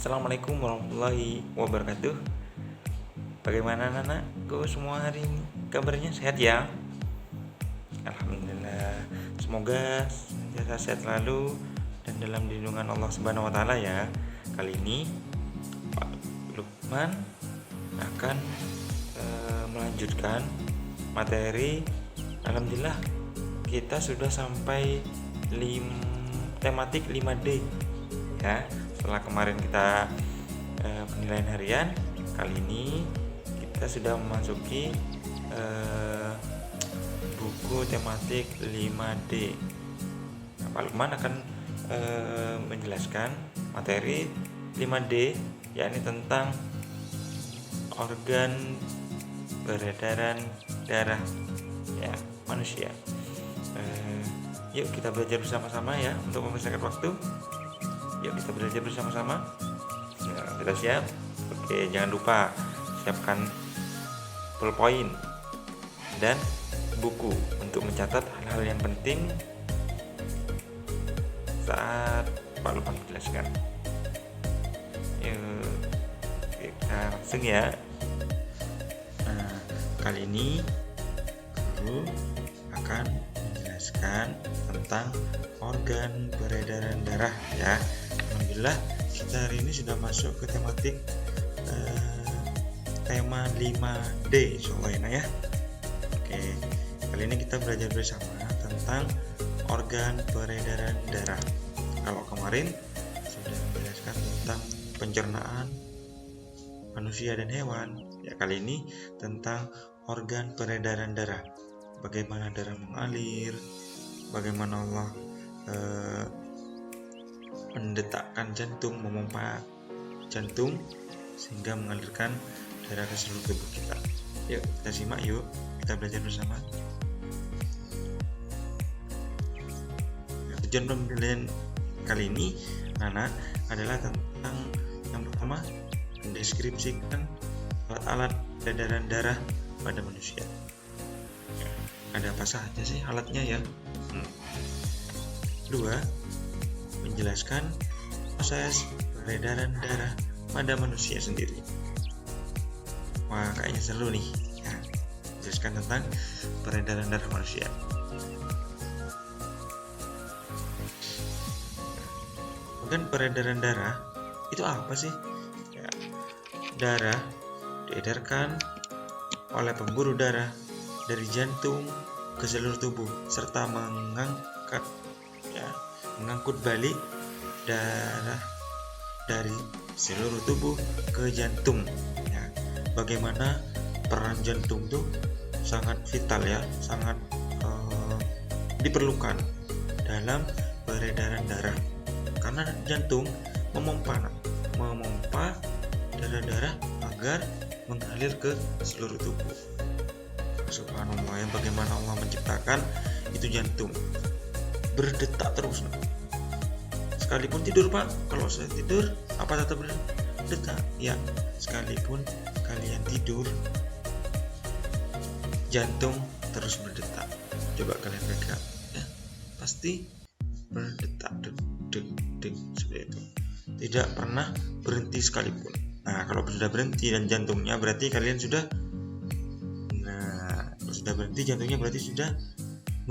Assalamualaikum warahmatullahi wabarakatuh. Bagaimana anak-anakku semua hari ini? Kabarnya sehat ya? Alhamdulillah. Semoga senantiasa sehat selalu dan dalam lindungan Allah Subhanahu wa taala ya. Kali ini Pak Lukman akan melanjutkan materi. Alhamdulillah kita sudah sampai tematik 5D ya. Setelah kemarin kita penilaian harian, kali ini kita sudah memasuki buku tematik 5D. Nah, Pak Lukman akan menjelaskan materi 5D, yakni tentang organ peredaran darah ya manusia. Yuk kita belajar bersama-sama ya untuk mempersingkat waktu. Yuk kita belajar bersama-sama. Nah, sudah siap? Oke, jangan lupa siapkan pulpoin dan buku untuk mencatat hal-hal yang penting saat Pak Lukman menjelaskan. Yuk kita langsung ya. Nah, kali ini guru akan menjelaskan tentang organ peredaran darah ya. Alhamdulillah kita hari ini sudah masuk ke tematik tema 5D insyaallah ya. Oke, kali ini kita belajar bersama tentang organ peredaran darah. Kalau kemarin sudah menjelaskan tentang pencernaan manusia dan hewan, ya kali ini tentang organ peredaran darah. Bagaimana darah mengalir, bagaimana Allah mendetakkan jantung, memompa jantung sehingga mengalirkan darah ke seluruh tubuh kita. Yuk kita simak, yuk kita belajar bersama. Tujuan pembelajaran kali ini anak adalah tentang yang pertama, mendeskripsikan alat-alat peredaran darah pada manusia. Ada apa saja sih alatnya ya? Kedua, menjelaskan proses peredaran darah pada manusia sendiri. Wah, kayaknya seru nih ya. Menjelaskan tentang peredaran darah manusia. Organ peredaran darah itu apa sih? Ya, darah diedarkan oleh pembuluh darah dari jantung ke seluruh tubuh serta mengangkut balik darah dari seluruh tubuh ke jantung ya. Bagaimana peran jantung itu sangat vital ya, sangat diperlukan dalam peredaran darah karena jantung memompa darah-darah agar mengalir ke seluruh tubuh. Subhanallah ya, bagaimana Allah menciptakan itu jantung berdetak terus. Sekalipun tidur Pak, kalau saya tidur apa tetap berdetak? Ya, sekalipun kalian tidur jantung terus berdetak. Coba kalian pegang ya, pasti berdetak deg seperti itu. Tidak pernah berhenti sekalipun. Nah, kalau sudah berhenti dan jantungnya berarti kalian sudah berhenti jantungnya berarti sudah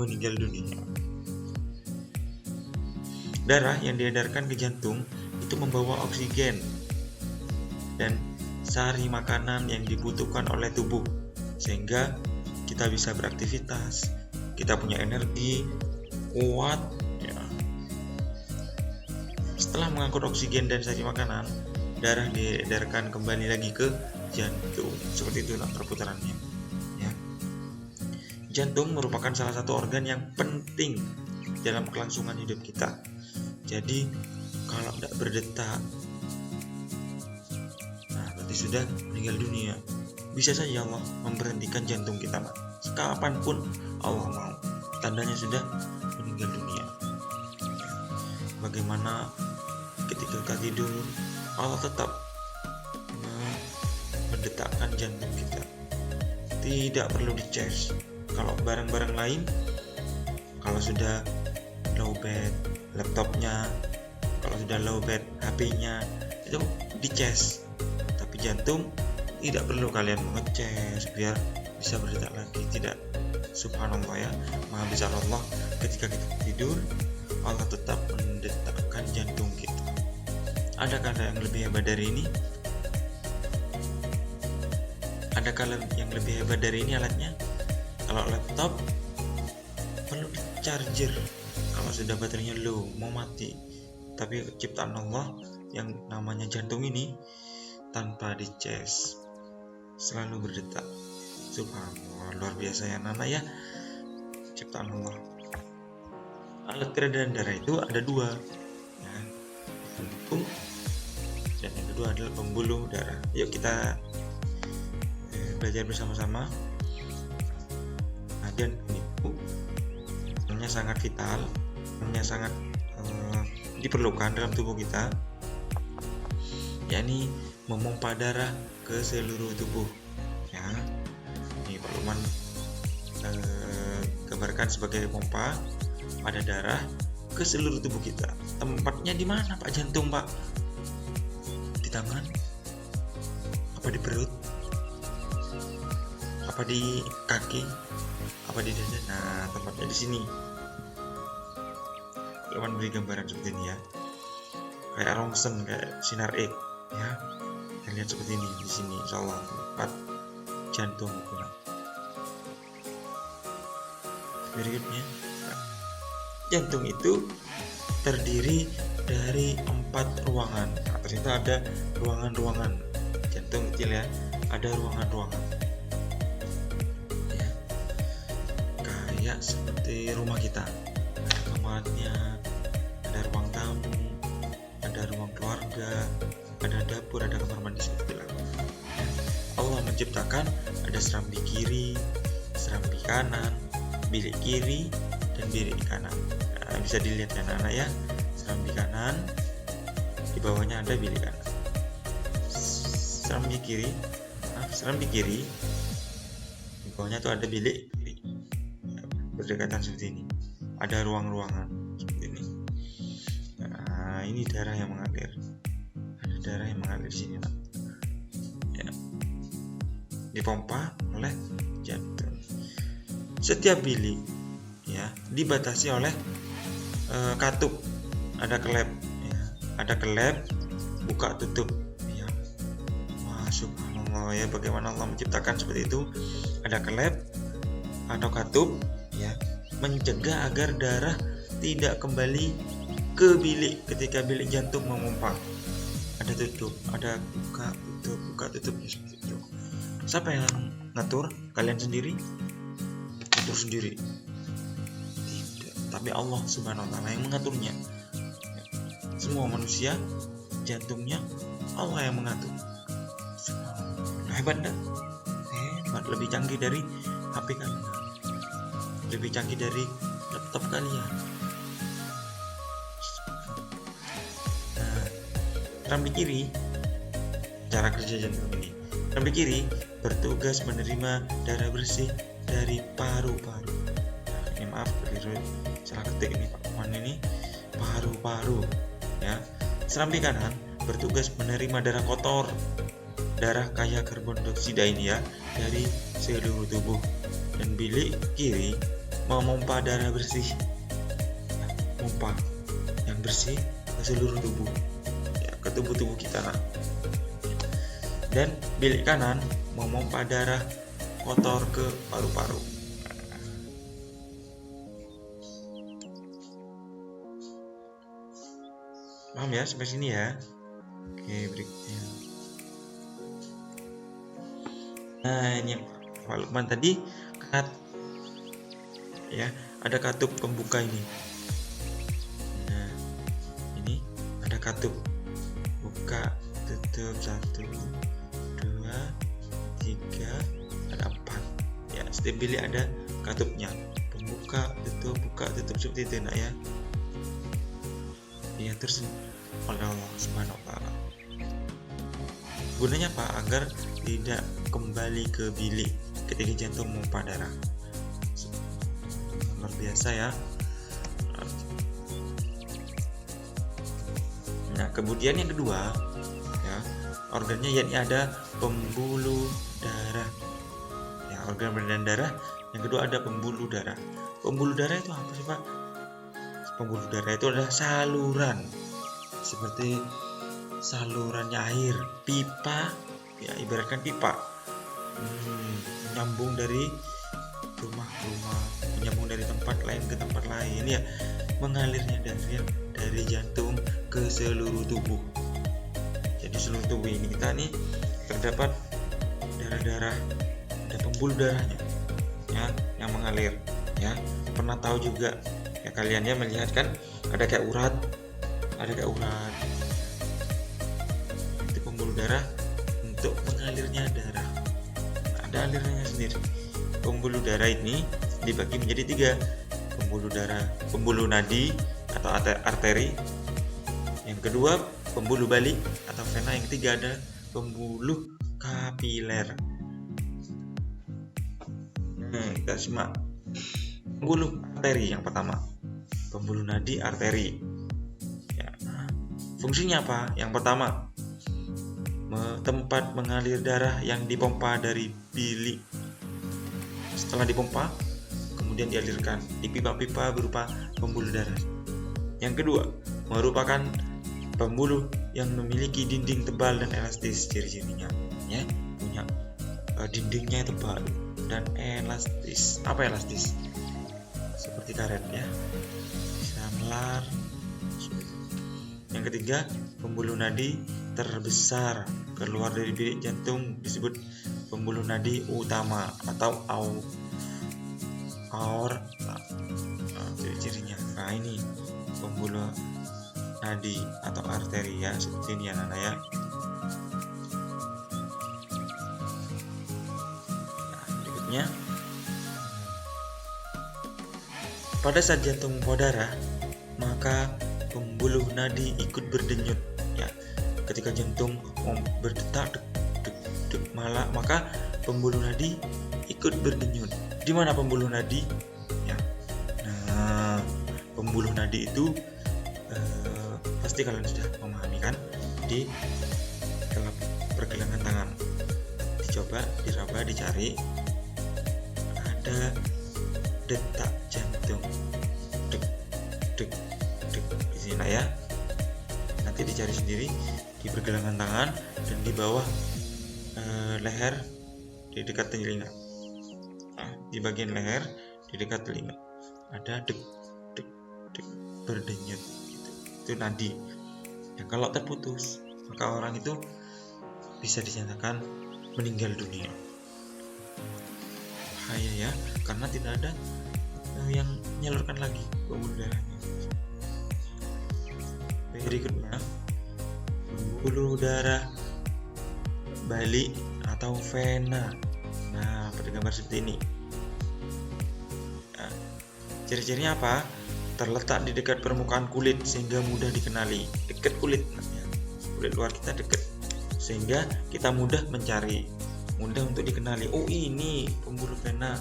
meninggal dunia. Darah yang diedarkan ke jantung itu membawa oksigen dan sari makanan yang dibutuhkan oleh tubuh sehingga kita bisa beraktivitas, kita punya energi kuat ya. Setelah mengangkut oksigen dan sari makanan, darah diedarkan kembali lagi ke jantung. Seperti itulah perputarannya. Jantung merupakan salah satu organ yang penting dalam kelangsungan hidup kita. Jadi kalau tidak berdetak, nah berarti sudah meninggal dunia. Bisa saja Allah memberhentikan jantung kita, kapanpun Allah mau. Tandanya sudah meninggal dunia. Bagaimana ketika kita tidur, Allah tetap mendetakkan jantung kita. Tidak perlu dicas. Kalau barang-barang lain, kalau sudah lowbat laptopnya, kalau sudah lowbat HP-nya, itu dicas, tapi jantung tidak perlu kalian mengecas biar bisa berdetak lagi, tidak. Subhanallah ya, maha besar Allah, ketika kita tidur Allah tetap mendetakkan jantung kita. Adakah yang lebih hebat dari ini? Adakah yang lebih hebat dari ini alatnya? Kalau laptop perlu charger, kalau sudah baterainya low mau mati. Tapi ciptaan Allah yang namanya jantung ini tanpa dicas selalu berdetak. Subhanallah, luar biasa ya Nana ya, ciptaan Allah. Alat peredaran darah itu ada dua ya, pendukung dan yang kedua adalah pembuluh darah. Yuk kita belajar bersama-sama. Nah, dan ini sangat vital, sangat diperlukan dalam tubuh kita, yakni memompa darah ke seluruh tubuh ya. Ini Pak Lukman gambarkan sebagai pompa pada darah ke seluruh tubuh kita. Tempatnya di mana Pak jantung Pak? Di tangan? Apa di perut? Apa di kaki? Apa di dada? Nah, tempatnya di sini. Lukman beri gambaran seperti ini ya, kayak rongsen, kayak sinar X ya. Kita lihat seperti ini di sini, insyaallah tempat jantung. Berikutnya, jantung itu terdiri dari 4 ruangan. Nah, ternyata ada ruangan-ruangan jantung kecil ya, ada ruangan-ruangan ya, kayak seperti rumah kita, ada kamarnya, ada ruang tamu, ada ruang keluarga, ada dapur, ada kamar mandi seperti itu. Allah menciptakan ada serambi kiri, serambi kanan, bilik kiri dan bilik kanan. Nah, bisa dilihat ya anak-anak ya, serambi kanan, di bawahnya ada bilik kanan. Serambi kiri, di bawahnya tuh ada bilik kiri. Berdekatan seperti ini. Ada ruang-ruangan seperti ini. Nah, ini darah yang mengalir. Ada darah yang mengalir di sini, Pak. Ya. Dipompa oleh jantung. Setiap bilik ya dibatasi oleh katup, ada klep ya. Ada klep buka tutup ya. Wah, subhanallah ya, bagaimana Allah menciptakan seperti itu. Ada klep atau katup ya, mencegah agar darah tidak kembali ke bilik ketika bilik jantung memompa. Ada tutup, ada buka tutup seperti itu. Siapa yang ngatur? Kalian sendiri? Ngatur sendiri? Tidak, tapi Allah Subhanahu wa taala yang mengaturnya. Semua manusia jantungnya Allah yang mengatur. Hebat dah. Hebat, lebih canggih dari HP kalian, lebih canggih dari laptop kalian. Nah, serambi kiri, cara kerja jantung ini. Serambi kiri bertugas menerima darah bersih dari paru-paru. Nah, ini maaf keliru salah ketik ini Pak Kuman, ini paru-paru ya. Serambi kanan bertugas menerima darah kotor, darah kaya karbon dioksida ini ya, dari seluruh tubuh. Dan bilik kiri memompa darah bersih ya, pompa yang bersih ke seluruh tubuh ya, ke tubuh-tubuh kita. Nah, dan bilik kanan memompa darah kotor ke paru-paru. Paham ya sampai sini ya? Oke, berikutnya. Nah, ini yang Pak Lukman tadi ya, ada katup pembuka ini. Nah, ini ada katup buka tutup 1, 2, 3, ada 4 ya. Setiap bilik ada katupnya, pembuka tutup, buka tutup seperti itu nak ya. Diatur oleh Allah Subhanahu wa taala. Gunanya apa? Agar tidak kembali ke bilik ketika jantung memompa darah. Luar biasa ya. Nah, kemudian yang kedua, organnya, yakni ada pembuluh darah. Ya, organ peredaran darah. Yang kedua ada pembuluh darah. Pembuluh darah itu apa sih, Pak? Pembuluh darah itu adalah saluran, seperti salurannya air, pipa, ya ibaratkan pipa, menyambung dari rumah ke rumah, menyambung dari tempat lain ke tempat lain, ya, mengalirnya dari jantung ke seluruh tubuh. Jadi seluruh tubuh ini kita nih terdapat darah-darah, ada pembuluh darahnya, ya, yang mengalir, ya. Pernah tahu juga ya kalian ya melihat kan ada kayak urat, itu pembuluh darah untuk mengalirnya darah, ada alirannya sendiri. Pembuluh darah ini dibagi menjadi 3, pembuluh nadi atau arteri, yang kedua pembuluh balik atau vena, yang ketiga ada pembuluh kapiler. Kita simak. Pembuluh arteri yang pertama, pembuluh nadi arteri, ya. Fungsinya apa? Yang pertama, tempat mengalir darah yang dipompa dari bilik. Setelah dipompa, kemudian dialirkan di pipa-pipa berupa pembuluh darah. Yang kedua, merupakan pembuluh yang memiliki dinding tebal dan elastis. Ciri-cirinya, ya, punya dindingnya tebal dan elastis. Apa elastis? Seperti karet, ya, bisa melar. Yang ketiga, pembuluh nadi terbesar keluar dari bilik jantung disebut pembuluh nadi utama atau aorta. Ciri-cirinya, nah ini pembuluh nadi atau arteri, ya, seperti ini anak-anak, ya. Nah, berikutnya, pada saat jantung memompa darah, maka pembuluh nadi ikut berdenyut, ya. Ketika jantung berdetak dek, maka pembuluh nadi ikut berdenyut. Di mana pembuluh nadi? Ya. Nah, pembuluh nadi itu pasti kalian sudah memahami kan, di pergelangan tangan. Dicoba, diraba, dicari, ada detak jantung, dek di sini, ya. Nanti dicari sendiri di pergelangan tangan dan di bawah leher, di dekat telinga. Nah, di bagian leher, di dekat telinga ada dek berdenyut, gitu. Itu nadi. Yang kalau terputus, maka orang itu bisa dinyatakan meninggal dunia. Bahaya, ya, karena tidak ada yang menyalurkan lagi pembuluh darahnya. Berikutnya, pembuluh darah balik atau vena. Nah, pada gambar seperti ini. Nah, ciri-cirinya apa? Terletak di dekat permukaan kulit sehingga mudah dikenali. Dekat kulit, kulit luar kita dekat, sehingga kita mudah mencari, mudah untuk dikenali. Oh, ini pembuluh vena.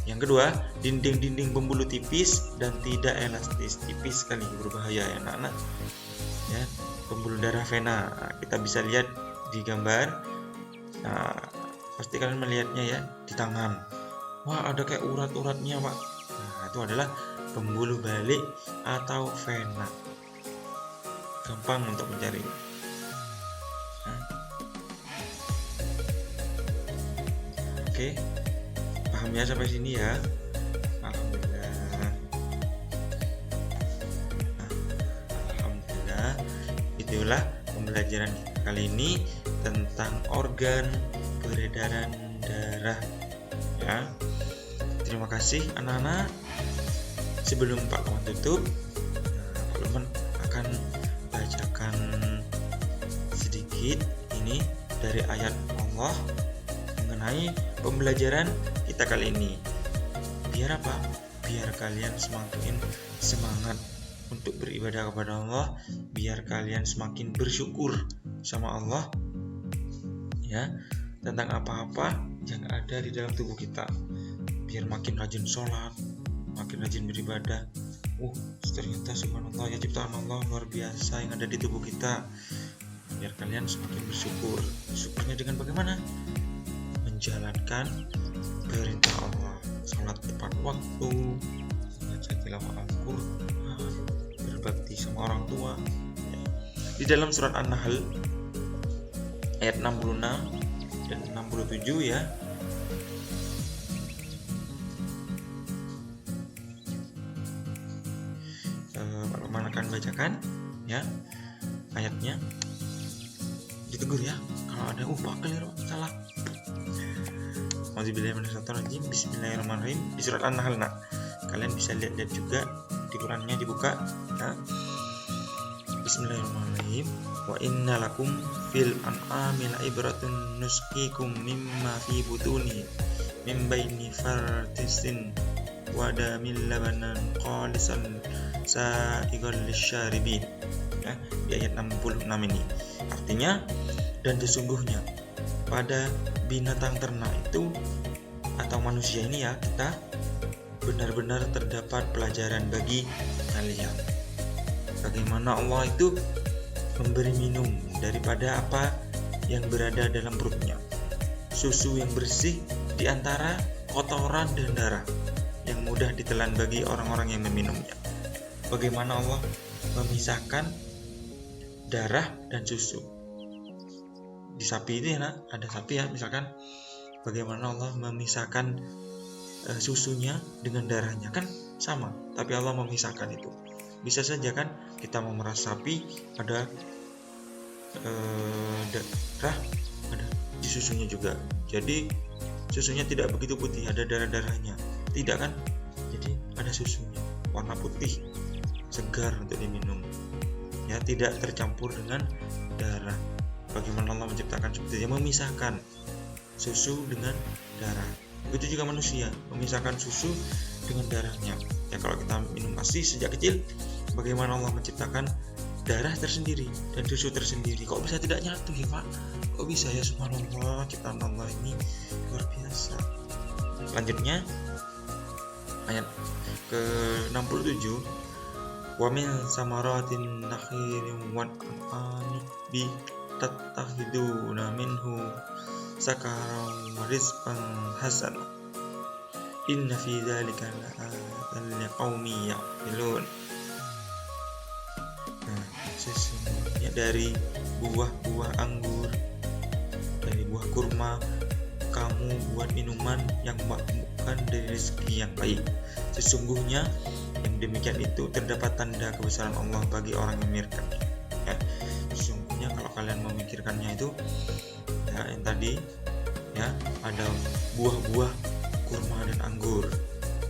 Yang kedua, dinding-dinding pembuluh tipis dan tidak elastis. Tipis sekali, berbahaya, ya, anak-anak. Ya, pembuluh darah vena. Nah, kita bisa lihat di gambar. Nah, pasti kalian melihatnya, ya, di tangan. Wah, ada kayak urat-uratnya, Pak. Nah, itu adalah pembuluh balik atau vena. Gampang untuk mencari. Oke. Paham ya sampai sini, ya? Alhamdulillah. Alhamdulillah. Itulah pembelajaran kali ini tentang organ peredaran darah, ya. Terima kasih anak-anak. Sebelum Pak Lukman tutup, Pak Lukman akan bacakan sedikit ini dari ayat Allah mengenai pembelajaran kita kali ini. Biar apa? Biar kalian semakin semangat untuk beribadah kepada Allah, biar kalian semakin bersyukur sama Allah, ya, tentang apa-apa yang ada di dalam tubuh kita. Biar makin rajin sholat, makin rajin beribadah. Ternyata subhanallah, ya, ciptaan Allah luar biasa yang ada di tubuh kita. biar kalian semakin bersyukur. Syukurnya dengan bagaimana? Menjalankan perintah Allah, sholat tepat waktu, baca tilawah Al-Quran, berbakti sama orang tua. Di dalam surat An-Nahl ayat 66 dan 67 ya. Pak Lukman akan bacakan ya ayatnya. Ditegur ya kalau ada keliru, salah. Bismillahirrahmanirrahim. Di surat An-Nahl kalian bisa lihat juga di Qurannya dibuka ya. Bismillahirrahmanirrahim. Wa inna lakum fil an'ami la'ibratun nusqikum mimma fi butuni min baini fartisin wa damil labanan khalisan sa'igal lisyaribin ya, di ayat 66 ini. Artinya, dan sesungguhnya pada binatang ternak itu atau manusia ini ya, kita benar-benar terdapat pelajaran bagi kalian. Bagaimana Allah itu memberi minum daripada apa yang berada dalam perutnya, susu yang bersih di antara kotoran dan darah yang mudah ditelan bagi orang-orang yang meminumnya. Bagaimana Allah memisahkan darah dan susu. Di sapi itu ya ada sapi ya, misalkan bagaimana Allah memisahkan susunya dengan darahnya, kan sama, tapi Allah memisahkan itu. Bisa saja kan kita memerah sapi ada darah, ada di susunya juga. Jadi susunya tidak begitu putih, ada darah-darahnya. Tidak kan? Jadi ada susunya warna putih, segar untuk diminum. Ya, tidak tercampur dengan darah. Bagaimana Allah menciptakan seperti itu, memisahkan susu dengan darah. Begitu juga manusia, memisahkan susu dengan darahnya. Ya, kalau kita minum ASI sejak kecil, bagaimana Allah menciptakan darah tersendiri dan susu tersendiri. Kok bisa tidak nyatu ya Pak? Kok bisa ya, subhanallah, ciptaan Allah ini luar biasa. Selanjutnya ayat ke-67, wa min samaratin nakhilin wa an'ami bi tattakhiduna minhu sakaran wa rizqan hasan inna fi dzalika la'ayatan liqaumin ya'qilun. Sesungguhnya dari buah-buah anggur, dari buah kurma, kamu buat minuman yang bukan dari rezeki yang baik. Sesungguhnya yang demikian itu terdapat tanda kebesaran Allah bagi orang yang memikirkannya. Ya, sesungguhnya kalau kalian memikirkannya itu, ya yang tadi, ya ada buah-buah kurma dan anggur.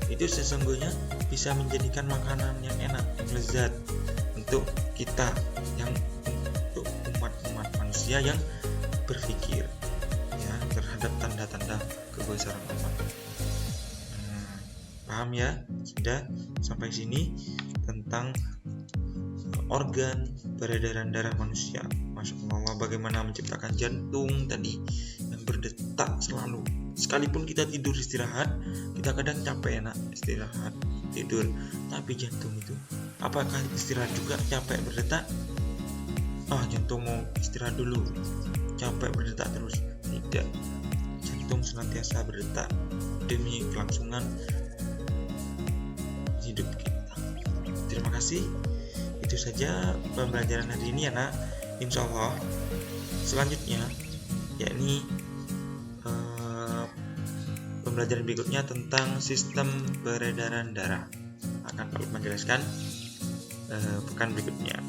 Itu sesungguhnya bisa menjadikan makanan yang enak, yang lezat untuk kita, yang untuk umat-umat manusia yang berpikir ya terhadap tanda-tanda kebesaran Allah. Paham ya? Sudah sampai sini tentang organ peredaran darah manusia. Masya Allah, bagaimana menciptakan jantung tadi yang berdetak selalu. Sekalipun kita tidur istirahat, kita kadang capek istirahat tidur, tapi jantung itu apakah istirahat juga capek berdetak? Jantung mau istirahat dulu, capek berdetak terus? Tidak, jantung senantiasa berdetak demi kelangsungan hidup kita. Terima kasih. Itu saja pembelajaran hari ini ya nak. Insya Allah selanjutnya yakni pembelajaran berikutnya tentang sistem peredaran darah akan Pak Lukman menjelaskan pekan berikutnya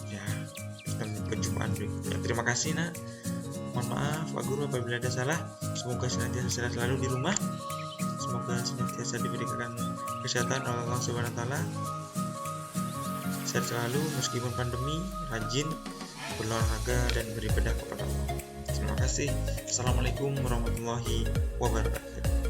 ya, sistem perjumpaan berikutnya. Terima kasih nak. Mohon maaf Pak Guru apabila ada salah. Semoga senantiasa sehat selalu di rumah. Semoga senantiasa diberikan kesehatan oleh Allah Subhanahu wa taala. Sehat selalu meskipun pandemi, rajin berolahraga dan beribadah kepada Allah. Terima kasih. Assalamualaikum warahmatullahi wabarakatuh.